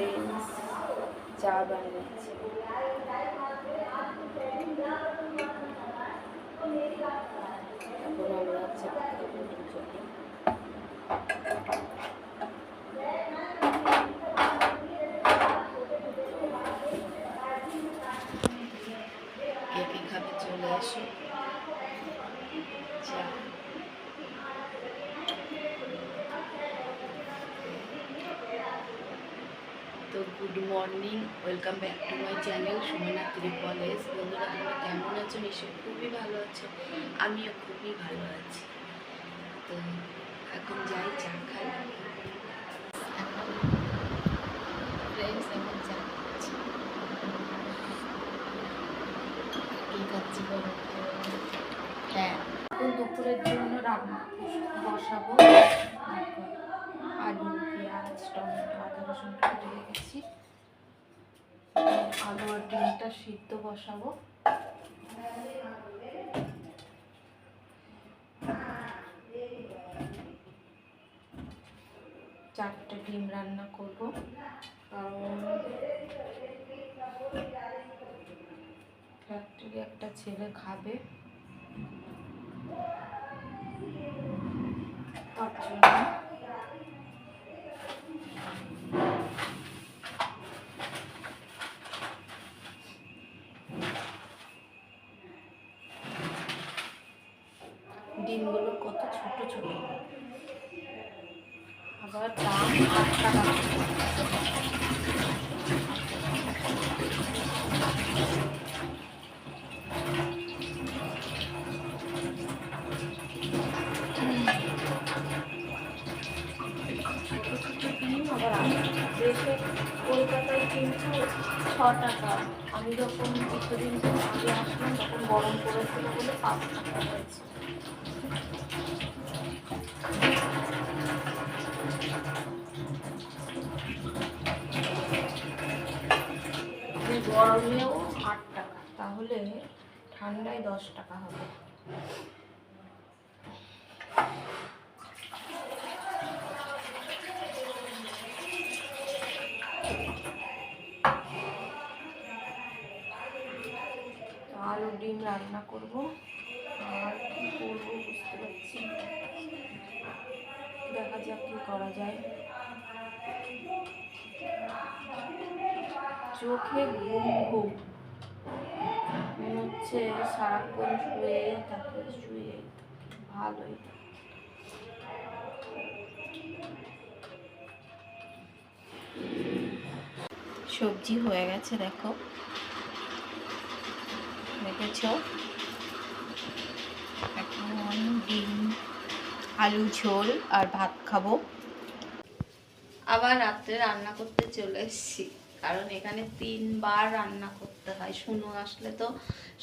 Friends চা বানিয়েছে। এখন আমরা চা খাবো দুজনে। কে কে খাবে চলে এসো। চা তো good morning, welcome back to my channel Sumana ত্রিপলেস। বন্ধুরা তোমরা কেমন আছো? নিশ্চয়ই খুবই ভালো আছো, আমিও খুবই ভালো আছি। তো এখন যাই চা খাই। ফ্রেন্ডস এখন চা খাচ্ছি। কি খাচ্ছি বলো? হ্যাঁ, এখন দুপুরের জন্য রান্না বসাবো। আলু, পেঁয়াজ, টমেটো, আদা রসুন কেটে রেখেছি। আলু আর ডিমটা সিদ্ধ বসাবো। চারটে ডিম রান্না করব, কারণ ফ্যাক্টরি একটা ছেলে খাবে, তার জন্য। ডিমগুলো কত ছোট ছোট, আবার দাম 8 টাকা। দেশে কলকাতায় কিন্তু 6 টাকা। আমি যখন কিছুদিন আগে আসলাম তখন গরম পড়েছিল বলে 5 টাকা হয়েছে। গরমেও 8 টাকা, তাহলে ঠান্ডায় 10 টাকা হবে। আলু ডিম রান্না করব, আর কি করবো বুঝতে পারছি, দেখা যাক কি করা যায়। চোখে ঘুম ঘুম মনে হচ্ছে সারাক্ষণ শুয়ে ভালোই। সবজি হয়ে গেছে, দেখো দেখেছ। এখন ডিম আলু ঝোল আর ভাত খাবো। আবার রাত্রে রান্না করতে চলে এসেছি, কারণ এখানে 3 বার রান্না করতে হয়। শুনো আসলে তো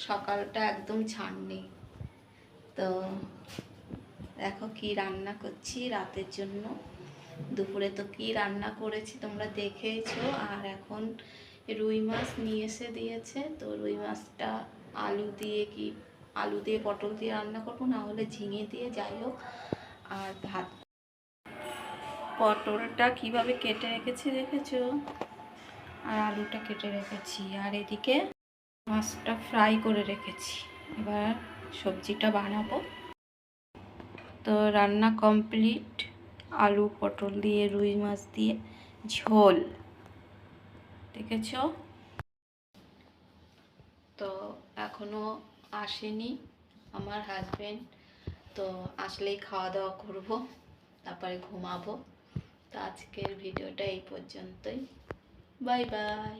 সকালটা একদম ছাড় নেই। তো দেখো কি রান্না করছি রাতের জন্য। দুপুরে তো কি রান্না করেছি তোমরা দেখেছো। আর এখন রুই মাছ নিয়ে এসে দিয়েছে, তো রুই মাছটা আলু দিয়ে পটল দিয়ে রান্না করবো, না হলে ঝিঙে দিয়ে, যাই হোক। আর ভাত, পটলটা কিভাবে কেটে রেখেছি দেখেছো, আর আলুটা কেটে রেখেছি, আর এদিকে মাছটা ফ্রাই করে রেখেছি। এবার সবজিটা বানাবো। তো রান্না কমপ্লিট, আলু পটল দিয়ে রুই মাছ দিয়ে ঝোল, দেখেছ। তো এখনো আসেনি আমার হাজবেন্ড, তো আসলেই খাওয়া দাওয়া করবো, তারপরে ঘুমাবো। তো আজকের ভিডিওটা এই পর্যন্তই, বাই বাই।